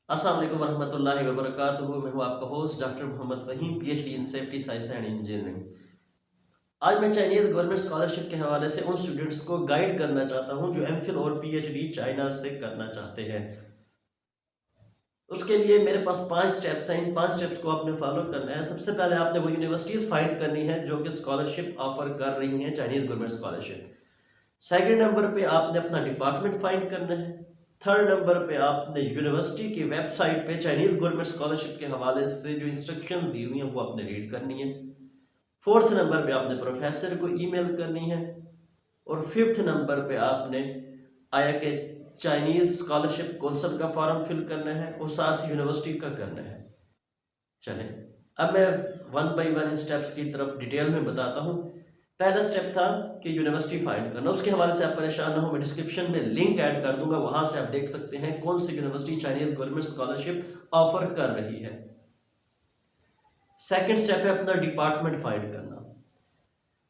अस्सलाम वालेकुम वरहमतुल्लाहि वबरकातुहू। मैं हूँ आपका host doctor Mohammad Faheem, PhD in safety science and engineering. आज मैं चाइनीज़ गवर्नमेंट स्कॉलरशिप के हवाले से उन स्टूडेंट्स को गाइड करना चाहता हूँ जो एमफिल और PhD चाइना से करना चाहते हैं। उसके लिए मेरे पास 5 स्टेप्स हैं। इन 5 स्टेप्स को आपने फॉलो करना है। सबसे पहले आपने वो यूनिवर्सिटीज़ फाइंड करनी है जो कि स्कॉलरशिप ऑफर कर रही हैं, Chinese government scholarship. Second number पे आपने अपना डिपार्टमेंट फाइंड करना है। थर्ड नंबर पे आपने यूनिवर्सिटी की वेबसाइट पे चाइनीज गवर्नमेंट स्कॉलरशिप के हवाले से जो इंस्ट्रक्शंस दी हुई हैं वो आपने रीड करनी है। फोर्थ नंबर पे आपने प्रोफेसर को ईमेल करनी है। और फिफ्थ नंबर पे आपने आया कि चाइनीज स्कॉलरशिप कौंसल का फॉर्म फिल करना है और साथ यूनिवर्सिटी का करना है। चलें, अब मैं वन बाई वन स्टेप्स की तरफ डिटेल में बताता हूँ। पहला स्टेप था कि यूनिवर्सिटी फाइंड करना। उसके हवाले से आप परेशान ना हो, मैं डिस्क्रिप्शन में लिंक ऐड कर दूंगा, वहां से आप देख सकते हैं कौन सी university Chinese government scholarship offer कर रही है। सेकंड स्टेप है अपना डिपार्टमेंट फाइंड करना।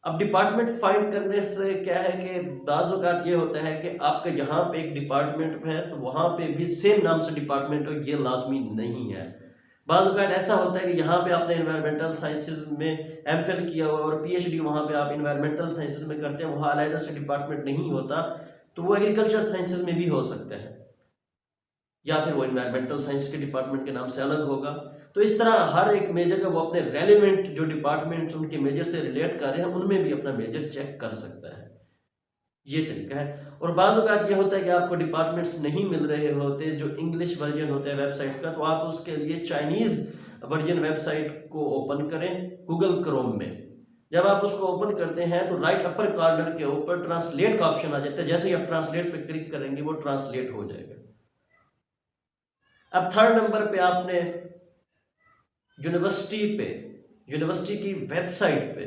अब डिपार्टमेंट फाइंड करने से क्या है कि बाज़ औक़ात ये होता है कि आपका यहाँ पे एक डिपार्टमेंट है तो वहाँ पे भी सेम नाम से डिपार्टमेंट हो, ये लाजमी नहीं है। बाज़ औक़ात ऐसा होता है कि यहाँ पे आपने इन्वायरमेंटल साइंसेज में एमफिल किया हुआ और PhD वहाँ पे आप इन्वायरमेंटल साइंसेज में करते हैं, वहाँ अलग से डिपार्टमेंट नहीं होता, तो वो एग्रीकल्चर साइंसेज में भी हो सकता है या फिर वो इन्वायरमेंटल साइंस के डिपार्टमेंट के नाम से अलग होगा। तो इस तरह हर एक मेजर का वो अपने रेलिवेंट जो डिपार्टमेंट उनके मेजर से रिलेट कर रहे हैं उनमें भी अपना मेजर चेक कर सकता है। ये तरीका है। और बाज़ औक़ात ये होता है कि आपको डिपार्टमेंट्स नहीं मिल रहे होते जो इंग्लिश वर्जन होते हैं वेबसाइट्स का, तो आप उसके लिए चाइनीज़ वर्जन वेबसाइट को ओपन करें गूगल क्रोम में। जब आप उसको ओपन करते हैं तो राइट अपर कॉर्नर के ऊपर ट्रांसलेट का ऑप्शन आ जाता है। जैसे ही आप ट्रांसलेट पे क्लिक करेंगे वो ट्रांसलेट हो जाएगा। अब थर्ड नंबर पे आपने यूनिवर्सिटी की वेबसाइट पे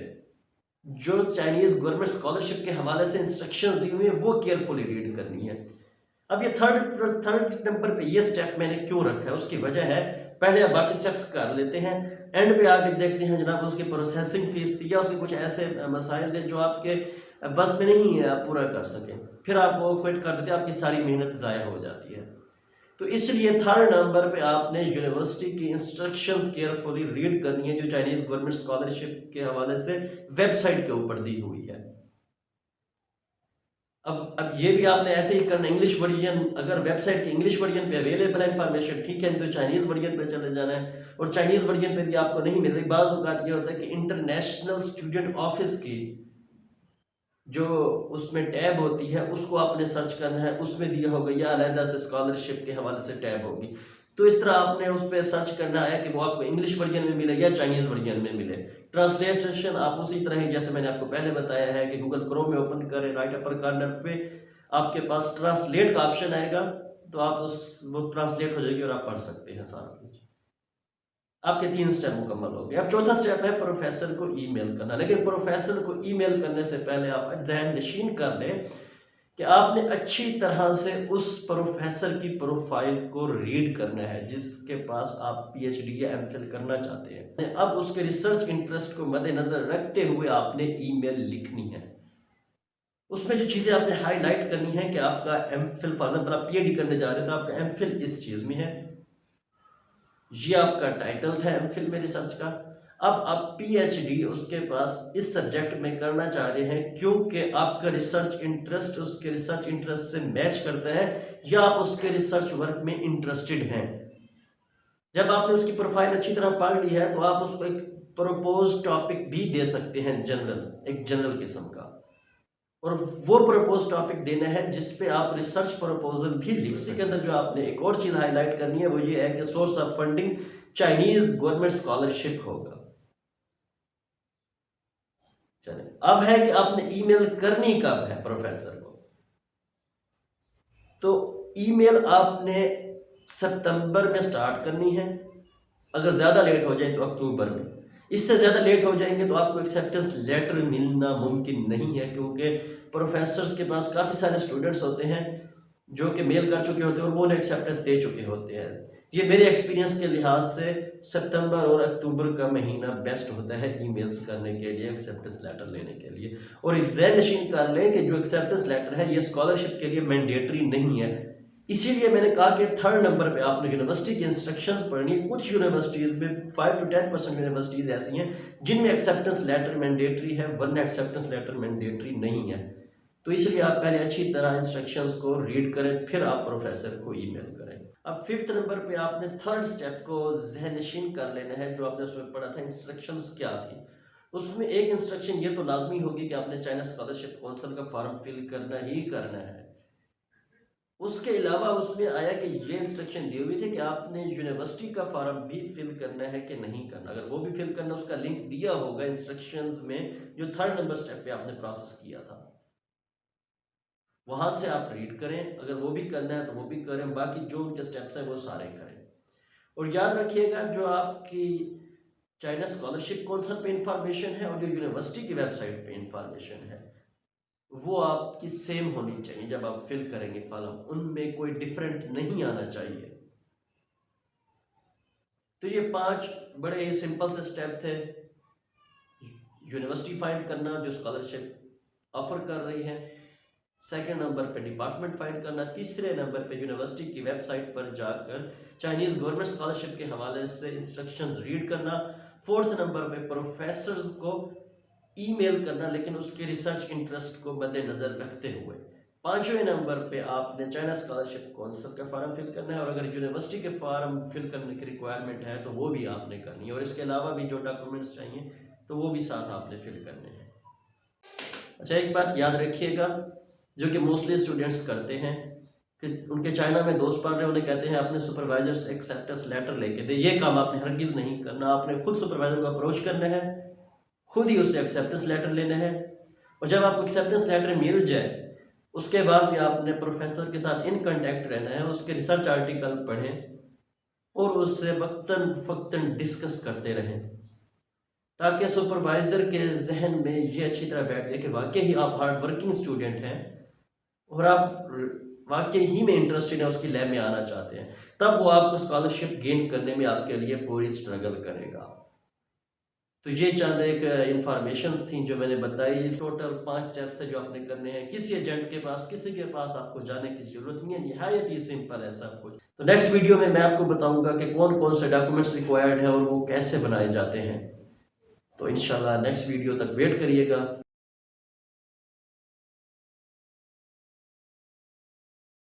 जो चाइनीज गवर्नमेंट स्कॉलरशिप के हवाले से इंस्ट्रक्शंस दी हुई है वो केयरफुली रीड करनी है। अब ये थर्ड नंबर पे ये स्टेप मैंने क्यों रखा है, उसकी वजह है, पहले आप बाकी स्टेप्स कर लेते हैं, एंड पे आके देखते हैं जनाब उसकी प्रोसेसिंग फीस थी या उसके कुछ ऐसे मसाइल थे जो आपके बस में नहीं है आप पूरा कर सकें, फिर आप वो क्विट कर देते हैं, आपकी सारी मेहनत ज़ाया हो जाती है। तो इसलिए थर्ड नंबर पे आपने यूनिवर्सिटी की इंस्ट्रक्शंस केयरफुली रीड करनी है जो चाइनीज गवर्नमेंट स्कॉलरशिप के हवाले से वेबसाइट के ऊपर दी हुई है। अब ये भी आपने ऐसे ही करना, इंग्लिश वर्जन अगर वेबसाइट के इंग्लिश वर्जन पे अवेलेबल है इंफॉर्मेशन, ठीक है, तो चाइनीज वर्जन पे चले जाना है। और चाइनीज वर्जन पे भी आपको नहीं मिल रही, बाज़ औक़ात ये होता है कि इंटरनेशनल स्टूडेंट ऑफिस की जो उसमें टैब होती है उसको आपने सर्च करना है, उसमें दिया होगा या अलहदा से स्कॉलरशिप के हवाले से टैब होगी, तो इस तरह आपने उस पर सर्च करना है कि वो आपको इंग्लिश वर्जन में मिले या चाइनीज़ वर्जन में मिले। ट्रांसलेशन आप उसी तरह ही जैसे मैंने आपको पहले बताया है कि गूगल क्रोम में ओपन करें, राइट अपर कॉर्नर पे आपके पास ट्रांसलेट का ऑप्शन आएगा, तो आप वो ट्रांसलेट हो जाएगी और आप पढ़ सकते हैं सारा कुछ। आपके 3 स्टेप मुकम्मल हो गए। अब चौथा स्टेप है प्रोफेसर को ईमेल करना। लेकिन प्रोफेसर को ईमेल करने से पहले आप ज़हन नशीन कर लें कि आपने अच्छी तरह से उस प्रोफेसर की प्रोफाइल को रीड करना है जिसके पास आप PhD या MPhil करना चाहते हैं। अब उसके रिसर्च इंटरेस्ट को मद्देनजर रखते हुए आपने ईमेल लिखनी है। उसमें जो चीज़ें आपने हाईलाइट करनी है कि आपका MPhil, फॉर एग्जाम्पल आप PhD करने जा रहे हैं तो आपका MPhil इस चीज़ में है, ये आपका टाइटल था MPhil में रिसर्च का। अब आप PhD उसके पास इस सब्जेक्ट में करना चाह रहे हैं क्योंकि आपका रिसर्च इंटरेस्ट उसके रिसर्च इंटरेस्ट से मैच करता है या आप उसके रिसर्च वर्क में इंटरेस्टेड हैं। जब आपने उसकी प्रोफाइल अच्छी तरह पढ़ ली है तो आप उसको एक प्रपोज टॉपिक भी दे सकते हैं, एक जनरल किस्म का, और वो प्रपोज टॉपिक देना है जिस पे आप रिसर्च प्रपोजल भी लिख सकते हैं। के अंदर जो आपने एक और चीज़ हाईलाइट करनी है वो ये है कि source of funding Chinese government scholarship होगा। चले, अब है कि आपने ईमेल करनी कब है प्रोफेसर को, तो ईमेल आपने सितंबर में स्टार्ट करनी है, अगर ज़्यादा लेट हो जाए तो अक्टूबर में, इससे ज़्यादा लेट हो जाएंगे तो आपको एक्सेप्टेंस लेटर मिलना मुमकिन नहीं है क्योंकि प्रोफेसर्स के पास काफ़ी सारे स्टूडेंट्स होते हैं जो कि मेल कर चुके होते हैं और वो उन्हें एक्सेप्टेंस दे चुके होते हैं। ये मेरे एक्सपीरियंस के लिहाज से सितंबर और अक्टूबर का महीना बेस्ट होता है ईमेल्स करने के लिए, एक्सेप्टेंस लेटर लेने के लिए। और ज़हन नशीन कर लें कि जो एक्सेप्टेंस लेटर है ये स्कॉलरशिप के लिए मैंडेटरी नहीं है, इसी लिए मैंने कहा कि थर्ड नंबर पे आपने यूनिवर्सिटी की इंस्ट्रक्शंस पढ़नी है। कुछ यूनिवर्सिटीज़ में 5 to 10% यूनिवर्सिटीज़ ऐसी हैं जिनमें एक्सेप्टेंस लेटर मैंडेटरी है, वरना एक्सेप्टेंस लेटर मैंडेटरी नहीं है। तो इसलिए आप पहले अच्छी तरह इंस्ट्रक्शंस को रीड करें, फिर आप प्रोफेसर को ईमेल करें। अब 5th नंबर पे आपने थर्ड स्टेप को ज़हन नशीन कर लेना है, जो आपने उसमें पढ़ा था इंस्ट्रक्शंस क्या थी। उसमें एक इंस्ट्रक्शन ये तो लाजमी होगी कि आपने चाइना स्कॉलरशिप काउंसिल का फॉर्म फिल करना ही करना है। उसके अलावा उसमें आया कि ये इंस्ट्रक्शन दी हुई थी कि आपने यूनिवर्सिटी का फॉर्म भी फिल करना है कि नहीं करना। अगर वो भी फिल करना, उसका लिंक दिया होगा इंस्ट्रक्शंस में, जो थर्ड नंबर स्टेप पे आपने प्रोसेस किया था, वहां से आप रीड करें। अगर वो भी करना है तो वो भी करें, बाकी जो उनके स्टेप्स हैं वो सारे करें। और याद रखिएगा, जो आपकी चाइना स्कॉलरशिप काउंसिल पे इंफॉर्मेशन है और जो यूनिवर्सिटी की वेबसाइट पे इंफॉर्मेशन है, वो आपकी सेम होनी चाहिए। जब आप फिल करेंगे फॉर्म, उनमें कोई डिफरेंट नहीं आना चाहिए। तो ये 5 बड़े ही सिंपल से स्टेप थे। यूनिवर्सिटी फाइंड करना जो स्कॉलरशिप ऑफर कर रही है, सेकंड नंबर पे डिपार्टमेंट फाइंड करना, तीसरे नंबर पे यूनिवर्सिटी की वेबसाइट पर जाकर चाइनीज गवर्नमेंट स्कॉलरशिप के हवाले से इंस्ट्रक्शंस रीड करना, फोर्थ नंबर पे प्रोफेसर्स को ईमेल करना, लेकिन उसके रिसर्च इंटरेस्ट को मद्देनजर रखते हुए। पांचवें नंबर पे आपने चाइना स्कॉलरशिप काउंसिल का फॉर्म फिल करना है, और अगर यूनिवर्सिटी के फॉर्म फिल करने की रिक्वायरमेंट है तो वो भी आपने करनी है, और इसके अलावा भी जो डॉक्यूमेंट्स चाहिए तो वो भी साथ आपने फिल करने हैं। अच्छा, एक बात याद रखिएगा जो कि मोस्टली स्टूडेंट्स करते हैं कि उनके चाइना में दोस्त पढ़ रहे हैं, उन्हें कहते हैं अपने सुपरवाइजर से एक्सेप्टेंस लेटर लेके दे। ये काम आपने हरगिज़ नहीं करना। आपने खुद सुपरवाइजर को अप्रोच करना है, खुद ही उससे एक्सेप्टेंस लेटर लेना है, और जब आपको एक्सेप्टेंस लेटर मिल जाए उसके बाद भी आपने प्रोफेसर के साथ इन कांटेक्ट रहना है, उसके रिसर्च आर्टिकल पढ़ें और उससे वक्तन फ़क्तन डिस्कस करते रहें, ताकि सुपरवाइज़र के जहन में ये अच्छी तरह बैठ जाए कि वाकई ही आप हार्ड वर्किंग स्टूडेंट हैं और आप वाकई ही में इंटरेस्टेड हैं, उसकी लैब में आना चाहते हैं। तब वो आपको स्कॉलरशिप गेन करने में आपके लिए पूरी स्ट्रगल करेगा। तो ये चंद एक इंफॉर्मेशंस थी जो मैंने बताई। टोटल 5 स्टेप्स थे जो आपने करने हैं। किसी एजेंट के पास, किसी के पास आपको जाने की जरूरत नहीं है, निहायत ही सिंपल है सब कुछ। तो नेक्स्ट वीडियो में मैं आपको बताऊंगा कि कौन कौन से डॉक्यूमेंट्स रिक्वायर्ड हैं और वो कैसे बनाए जाते हैं। तो इंशाल्लाह नेक्स्ट वीडियो तक वेट करिएगा।